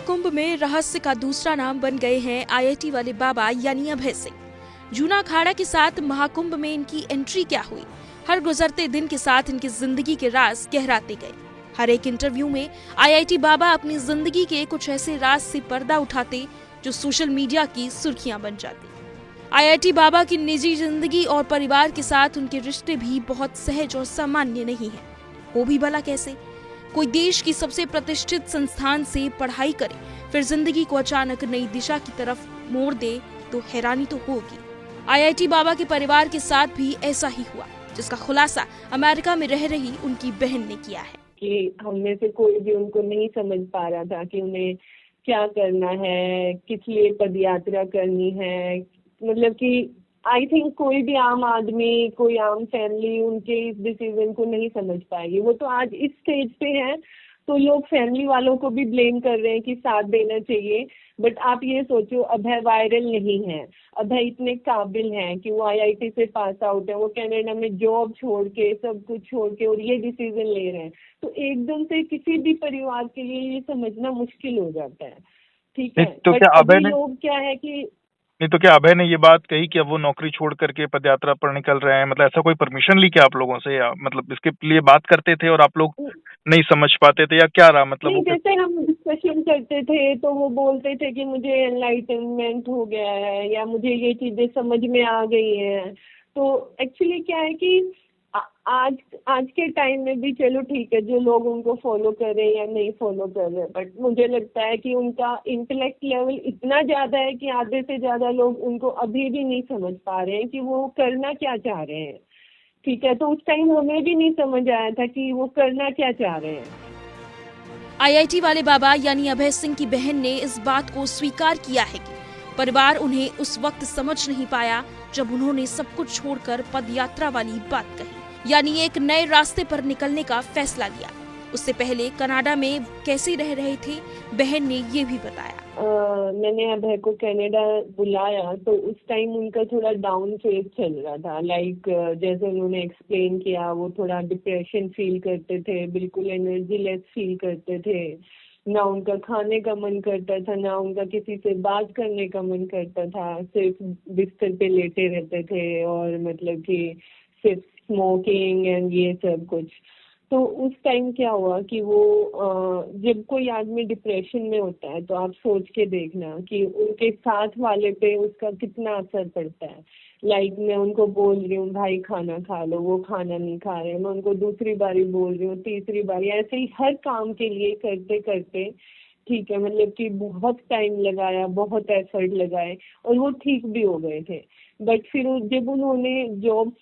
महाकुंभ में रहस्य का दूसरा नाम बन गए हैं आईआईटी वाले बाबा यानी अभय सिंह। जूना अखाड़ा के साथ महाकुंभ में इनकी एंट्री क्या हुई, हर गुजरते दिन के साथ इनकी जिंदगी के राज गहराते गए। हर एक इंटरव्यू में आईआईटी बाबा अपनी जिंदगी के कुछ ऐसे राज से पर्दा उठाते जो सोशल मीडिया की सुर्खियां बन जाती। आईआईटी बाबा की निजी जिंदगी और परिवार के साथ उनके रिश्ते भी बहुत सहज और सामान्य नहीं है। वो भी भला कैसे? कोई देश की सबसे प्रतिष्ठित संस्थान से पढ़ाई करे, फिर जिंदगी को अचानक नई दिशा की तरफ मोड़ दे तो हैरानी तो होगी। आईआईटी बाबा के परिवार के साथ भी ऐसा ही हुआ, जिसका खुलासा अमेरिका में रह रही उनकी बहन ने किया है कि हम में से कोई भी उनको नहीं समझ पा रहा था कि उन्हें क्या करना है, किस लिए पदयात्रा करनी है। मतलब कि आई थिंक कोई भी आम आदमी, कोई आम फैमिली उनके इस डिसीजन को नहीं समझ पाएगी। वो तो आज इस स्टेज पे है तो लोग फैमिली वालों को भी ब्लेम कर रहे हैं कि साथ देना चाहिए। बट आप ये सोचो, अभय वायरल नहीं है, अभय इतने काबिल हैं कि वो आईआईटी से पास आउट है, वो कनाडा में जॉब छोड़ के, सब कुछ छोड़ के और ये डिसीजन ले रहे हैं। तो एकदम से किसी भी परिवार के लिए ये समझना मुश्किल हो जाता है। ठीक है, तो बट क्या अभय ने लोग क्या है कि नहीं, तो क्या अभय ने ये बात कही कि अब वो नौकरी छोड़ करके पदयात्रा पर निकल रहे हैं? मतलब ऐसा कोई परमिशन ली क्या आप लोगों से, या मतलब इसके लिए बात करते थे और आप लोग नहीं समझ पाते थे, या क्या रहा? मतलब नहीं, जैसे हम डिस्कशन करते थे तो वो बोलते थे कि मुझे एनलाइटनमेंट हो गया है या मुझे ये चीजें समझ में आ गई हैं। तो एक्चुअली क्या है कि आज के टाइम में भी चलो ठीक है, जो लोग उनको फॉलो कर रहे हैं या नहीं फॉलो कर रहे हैं, बट मुझे लगता है कि उनका इंटेलेक्ट लेवल इतना ज्यादा है कि आधे से ज्यादा लोग उनको अभी भी नहीं समझ पा रहे हैं कि वो करना क्या चाह रहे हैं। ठीक है, तो उस टाइम हमें भी नहीं समझ आया था कि वो करना क्या चाह रहे हैं। आईआईटी वाले बाबा यानी अभय सिंह की बहन ने इस बात को स्वीकार किया है कि परिवार उन्हें उस वक्त समझ नहीं पाया जब उन्होंने सब कुछ छोड़कर पदयात्रा वाली बात कही, यानी एक नए रास्ते पर निकलने का फैसला लिया। उससे पहले कनाडा में कैसे रह रहे थे, बहन ने ये भी बताया। मैंने अभय को कनाडा बुलाया तो उस टाइम उनका थोड़ा डाउन फेज चल रहा था। लाइक जैसे उन्होंने एक्सप्लेन किया, वो थोड़ा डिप्रेशन फील करते थे, बिल्कुल एनर्जी लेस फील करते थे। ना उनका खाने का मन करता था, ना उनका किसी से बात करने का मन करता था। सिर्फ बिस्तर पे लेटे रहते थे और मतलब कि सिर्फ स्मोकिंग एंड ये सब कुछ। तो उस टाइम क्या हुआ कि वो जब कोई आदमी डिप्रेशन में होता है तो आप सोच के देखना कि उनके साथ वाले पे उसका कितना असर पड़ता है। लाइक मैं उनको बोल रही हूँ भाई खाना खा लो, वो खाना नहीं खा रहे, मैं उनको दूसरी बारी बोल रही हूँ, तीसरी बारी, ऐसे ही हर काम के लिए करते करते ठीक है, मतलब कि बहुत टाइम लगाया, बहुत एफर्ट लगाए और वो ठीक भी हो गए थे। बट फिर जब उन्होंने जॉब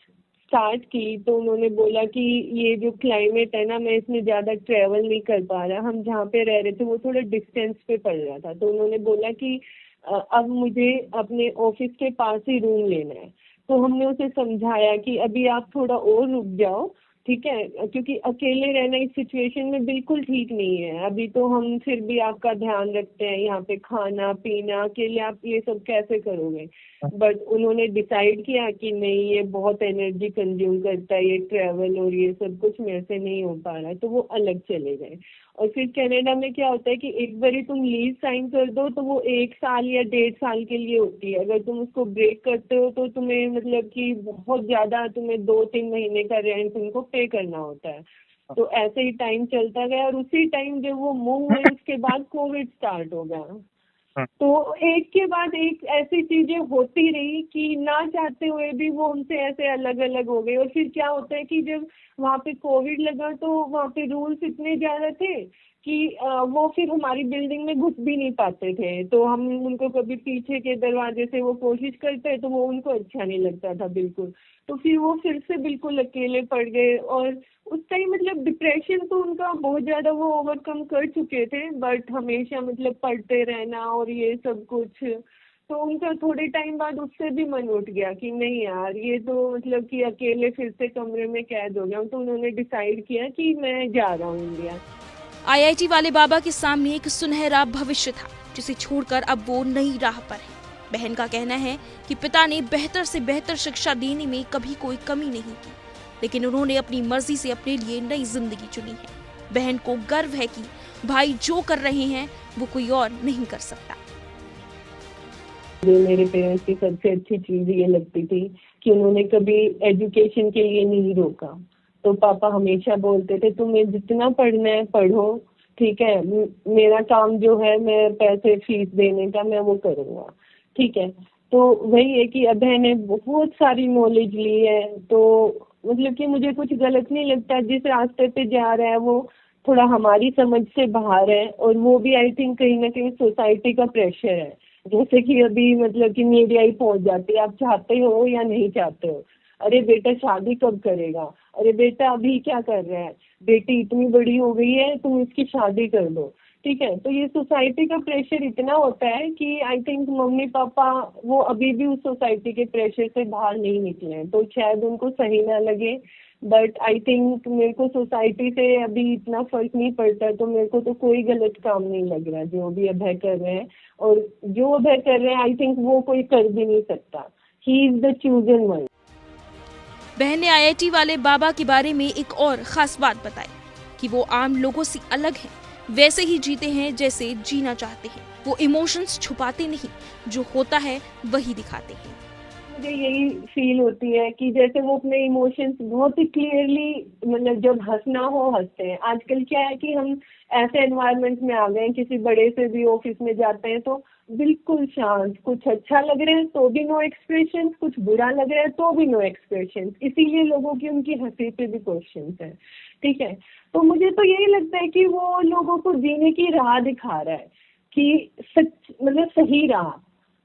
स्टार्ट की तो उन्होंने बोला कि ये जो क्लाइमेट है ना, मैं इसमें ज़्यादा ट्रैवल नहीं कर पा रहा। हम जहाँ पे रह रहे थे वो थोड़ा डिस्टेंस पे पड़ रहा था, तो उन्होंने बोला कि अब मुझे अपने ऑफिस के पास ही रूम लेना है। तो हमने उसे समझाया कि अभी आप थोड़ा और रुक जाओ, ठीक है, क्योंकि अकेले रहना इस सिचुएशन में बिल्कुल ठीक नहीं है। अभी तो हम फिर भी आपका ध्यान रखते हैं, यहाँ पे खाना पीना, अकेले आप ये सब कैसे करोगे। बट उन्होंने डिसाइड किया कि नहीं, ये बहुत एनर्जी कंज्यूम करता है, ये ट्रैवल और ये सब कुछ मेरे से नहीं हो पा रहा है, तो वो अलग चले गए। और फिर कनाडा में क्या होता है कि एक बारी तुम लीज साइन कर दो तो वो 1 साल या 1.5 साल के लिए होती है। अगर तुम उसको ब्रेक करते हो तो तुम्हें मतलब कि बहुत ज्यादा, तुम्हें 2-3 महीने का रेंट उनको पे करना होता है। तो ऐसे ही टाइम चलता गया और उसी टाइम जब वो मूव हुए उसके बाद कोविड स्टार्ट हो गया। तो एक के बाद एक ऐसी चीजें होती रही कि ना चाहते हुए भी वो हमसे ऐसे अलग अलग हो गए। और फिर क्या होता है कि जब वहाँ पे कोविड लगा तो वहाँ पे रूल्स इतने ज्यादा थे कि वो फिर हमारी बिल्डिंग में घुस भी नहीं पाते थे। तो हम उनको कभी पीछे के दरवाजे से वो कोशिश करते तो वो उनको अच्छा नहीं लगता था बिल्कुल। तो फिर वो फिर से बिल्कुल अकेले पड़ गए और उस टाइम मतलब डिप्रेशन तो उनका बहुत ज़्यादा वो ओवरकम कर चुके थे, बट हमेशा मतलब पढ़ते रहना और ये सब कुछ, तो उनका थोड़े टाइम बाद उससे भी मन उठ गया कि नहीं यार, ये तो मतलब कि अकेले फिर से कमरे में कैद हो गया। तो उन्होंने डिसाइड किया कि मैं जा रहा हूँ इंडिया। आईआईटी वाले बाबा के सामने एक सुनहरा भविष्य था, जिसे छोड़कर अब वो नई राह पर है। बहन का कहना है कि पिता ने बेहतर से बेहतर शिक्षा देने में कभी कोई कमी नहीं की, लेकिन उन्होंने अपनी मर्जी से अपने लिए नई जिंदगी चुनी है। बहन को गर्व है कि भाई जो कर रहे हैं वो कोई और नहीं कर सकता। मुझे मेरे पेरेंट्स की सबसे अच्छी चीज ये लगती थी कि उन्होंने कभी एजुकेशन के लिए नहीं रोका। तो पापा हमेशा बोलते थे तुम्हें जितना पढ़ना है पढ़ो, ठीक है, मेरा काम जो है मैं पैसे फीस देने का मैं वो करूँगा, ठीक है। तो वही है कि अभय ने बहुत सारी नॉलेज ली है, तो मतलब कि मुझे कुछ गलत नहीं लगता। जिस रास्ते पे जा रहा है वो थोड़ा हमारी समझ से बाहर है, और वो भी आई थिंक कहीं ना कहीं सोसाइटी का प्रेशर है। जैसे कि अभी मतलब कि मीडिया ही पहुंच जाती है, आप चाहते हो या नहीं चाहते हो, अरे बेटा शादी कब करेगा, अरे बेटा अभी क्या कर रहा है, बेटी इतनी बड़ी हो गई है तुम इसकी शादी कर दो, ठीक है। तो ये सोसाइटी का प्रेशर इतना होता है कि आई थिंक मम्मी पापा वो अभी भी उस सोसाइटी के प्रेशर से बाहर नहीं निकले हैं, तो शायद उनको सही ना लगे। बट आई थिंक मेरे को सोसाइटी से अभी इतना फर्क नहीं पड़ता, तो मेरे को तो कोई गलत काम नहीं लग रहा जो भी अभय कर रहे हैं। और जो अभय कर रहे हैं आई थिंक वो कोई कर भी नहीं सकता। He is the chosen one. बहन ने आईआईटी वाले बाबा के बारे में एक और खास बात बताई कि वो आम लोगों से अलग हैं, वैसे ही जीते हैं जैसे जीना चाहते हैं। वो इमोशंस छुपाते नहीं, जो होता है वही दिखाते हैं। मुझे यही फील होती है कि जैसे वो अपने इमोशंस बहुत ही क्लियरली, मतलब जब हंसना हो हंसते हैं। आजकल क्या है कि हम ऐसे एनवायरनमेंट में आ गए हैं, किसी बड़े से भी ऑफिस में जाते हैं तो बिल्कुल शांत, कुछ अच्छा लग रहा है तो भी नो एक्सप्रेशन, कुछ बुरा लग रहा है तो भी नो एक्सप्रेशन। इसीलिए लोगों की उनकी हंसी पे भी क्वेश्चन है, ठीक है। तो मुझे तो यही लगता है कि वो लोगों को जीने की राह दिखा रहा है कि सच, मतलब सही राह,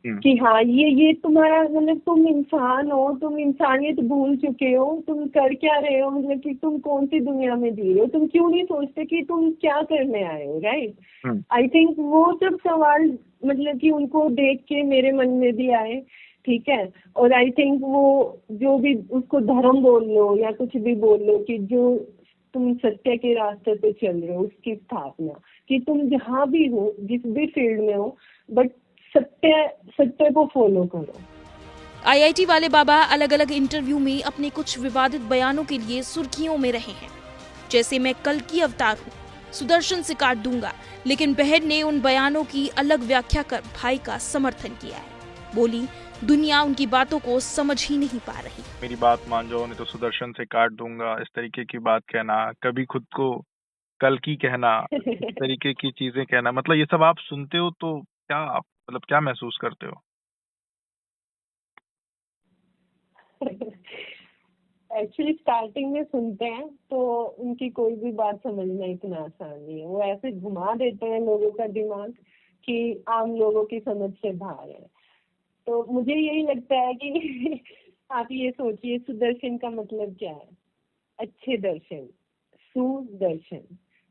कि हाँ ये तुम्हारा, मतलब तुम इंसान हो, तुम इंसानियत भूल चुके हो, तुम कर क्या रहे हो, मतलब कि तुम कौन सी दुनिया में जी रहे हो, तुम क्यों नहीं सोचते कि तुम क्या करने आए हो, राइट। आई थिंक वो सब सवाल मतलब कि उनको देख के मेरे मन में भी आए, ठीक है। और आई थिंक वो जो भी उसको धर्म बोल लो या कुछ भी बोल लो, कि जो तुम सत्य के रास्ते पे चल रहे हो उसकी स्थापना, कि तुम जहाँ भी हो, जिस भी फील्ड में हो, बट सत्य को फॉलो करो। आईआईटी वाले बाबा अलग अलग इंटरव्यू में अपने कुछ विवादित बयानों के लिए सुर्खियों में रहे हैं, जैसे मैं कल की अवतार हूँ, सुदर्शन से काट दूंगा। लेकिन बहन ने उन बयानों की अलग व्याख्या कर भाई का समर्थन किया है। बोली दुनिया उनकी बातों को समझ ही नहीं पा रही। मेरी बात मान जाओ नहीं तो सुदर्शन से काट दूंगा, इस तरीके की बात कहना, कभी खुद को कल की कहना, इस तरीके की चीजें कहना, मतलब ये सब आप सुनते हो तो क्या आप मतलब क्या महसूस करते हो? एक्चुअली स्टार्टिंग में सुनते हैं तो उनकी कोई भी बात समझना इतना आसान नहीं है। वो ऐसे घुमा देते हैं लोगों का दिमाग कि आम लोगों की समझ से बाहर है। तो मुझे यही लगता है कि आप ये सोचिए सुदर्शन का मतलब क्या है। अच्छे दर्शन, सुदर्शन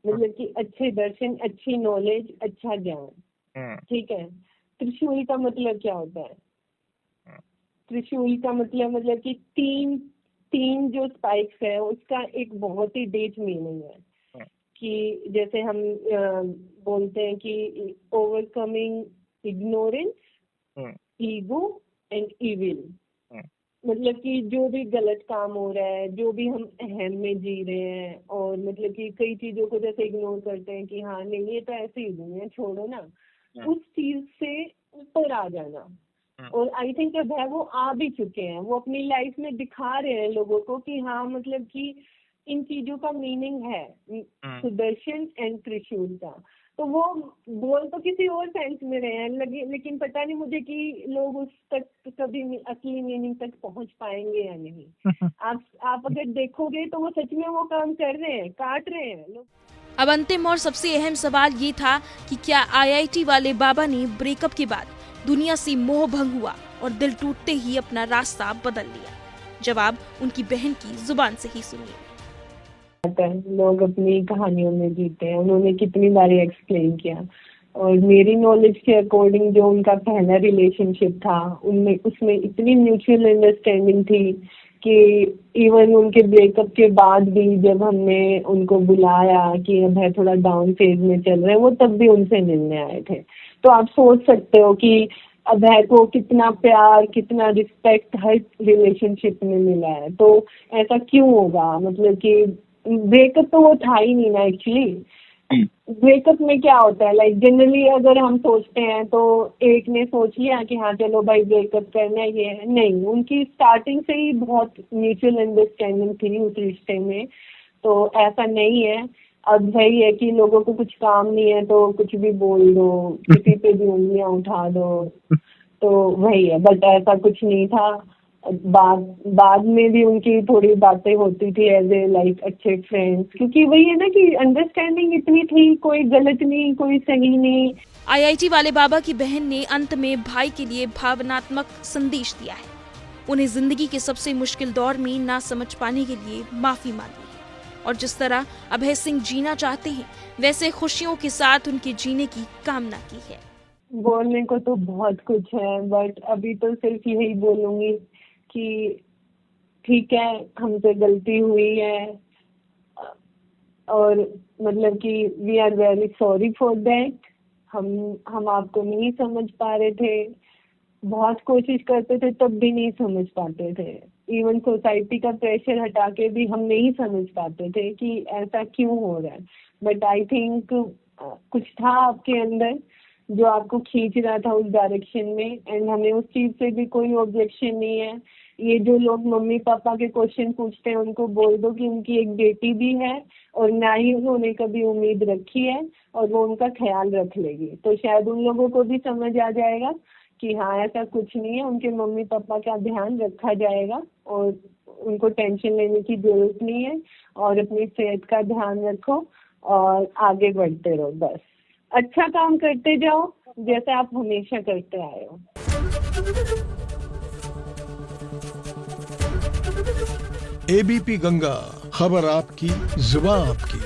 मतलब कि अच्छे दर्शन, अच्छी नॉलेज, अच्छा ज्ञान, ठीक है। त्रिशूल का मतलब क्या होता है? त्रिशूल का मतलब कि तीन जो स्पाइक्स है उसका एक बहुत ही डीप मीनिंग है। कि जैसे हम बोलते हैं कि overcoming ignorance, ego and evil. मतलब कि जो भी गलत काम हो रहा है, जो भी हम अहम में जी रहे हैं, और मतलब कि कई चीजों को जैसे इग्नोर करते हैं कि हाँ नहीं ये तो ऐसे ही दुनिया, छोड़ो ना, उस चीज से ऊपर आ जाना। और आई थिंक अभय वो आ भी चुके हैं, वो अपनी लाइफ में दिखा रहे हैं लोगों को कि हाँ मतलब कि इन चीजों का मीनिंग है, सुदर्शन एंड त्रिशूल का। तो वो बोल तो किसी और सेंस में रहे हैं, लेकिन पता नहीं मुझे कि लोग उस तक कभी असली मीनिंग तक पहुंच पाएंगे या नहीं। आप अगर देखोगे तो वो सच में वो काम कर रहे हैं, काट रहे हैं लोग। अब अंतिम और सबसे अहम सवाल ये था कि क्या आईआईटी वाले बाबा ने ब्रेकअप के बाद दुनिया से मोह भंग हुआ और दिल टूटते ही अपना रास्ता बदल लिया? जवाब उनकी बहन की जुबान से ही सुनिए। लोग अपनी कहानियों में जीते हैं, उन्होंने कितनी बार एक्सप्लेन किया। और मेरी नॉलेज के अकॉर्डिंग जो उनका पहला रिलेशनशिप था उनमें उसमें इतनी म्यूचुअल अंडरस्टैंडिंग थी कि इवन उनके ब्रेकअप के बाद भी जब हमने उनको बुलाया कि अभय थोड़ा डाउन फेज में चल रहे हैं, वो तब भी उनसे मिलने आए थे। तो आप सोच सकते हो कि अभय को कितना प्यार, कितना रिस्पेक्ट हर रिलेशनशिप में मिला है। तो ऐसा क्यों होगा? मतलब कि ब्रेकअप तो वो था ही नहीं ना एक्चुअली। ब्रेकअप में क्या होता है, लाइक जनरली अगर हम सोचते हैं तो एक ने सोच लिया कि हाँ चलो भाई ब्रेकअप करना है, ये है नहीं, उनकी स्टार्टिंग से ही बहुत म्यूचुअल अंडरस्टैंडिंग थी उस रिश्ते में, तो ऐसा नहीं है। अब वही है कि लोगों को कुछ काम नहीं है तो कुछ भी बोल दो, किसी पे भी उंगलियां उठा दो, तो वही है। बट ऐसा कुछ नहीं था। बाद में भी उनकी थोड़ी बातें होती थी एज ए लाइक अच्छे फ्रेंड्स, क्योंकि वही है ना कि अंडरस्टैंडिंग इतनी थी, कोई गलत नहीं कोई सही नहीं। आईआईटी वाले बाबा की बहन ने अंत में भाई के लिए भावनात्मक संदेश दिया है। उन्हें जिंदगी के सबसे मुश्किल दौर में ना समझ पाने के लिए माफी मांगी है और जिस तरह अभय सिंह जीना चाहते हैं वैसे खुशियों के साथ उनके जीने की कामना की है। बोलने को तो बहुत कुछ है, बट अभी तो सिर्फ यही बोलूंगी कि ठीक है, हमसे गलती हुई है और मतलब कि we are very sorry for that. हम आपको नहीं समझ पा रहे थे, बहुत कोशिश करते थे तब भी नहीं समझ पाते थे। इवन सोसाइटी का प्रेशर हटा के भी हम नहीं समझ पाते थे कि ऐसा क्यों हो रहा है। बट आई थिंक कुछ था आपके अंदर जो आपको खींच रहा था उस डायरेक्शन में, एंड हमें उस चीज से भी कोई ऑब्जेक्शन नहीं है। ये जो लोग मम्मी पापा के क्वेश्चन पूछते हैं उनको बोल दो कि उनकी एक बेटी भी है और ना ही उन्होंने कभी उम्मीद रखी है और वो उनका ख्याल रख लेगी, तो शायद उन लोगों को भी समझ आ जाएगा कि हाँ ऐसा कुछ नहीं है, उनके मम्मी पापा का ध्यान रखा जाएगा और उनको टेंशन लेने की जरूरत नहीं है। और अपनी सेहत का ध्यान रखो और आगे बढ़ते रहो, बस अच्छा काम करते जाओ जैसे आप हमेशा करते आए हो। एबीपी गंगा, खबर आपकी, जुबान आपकी।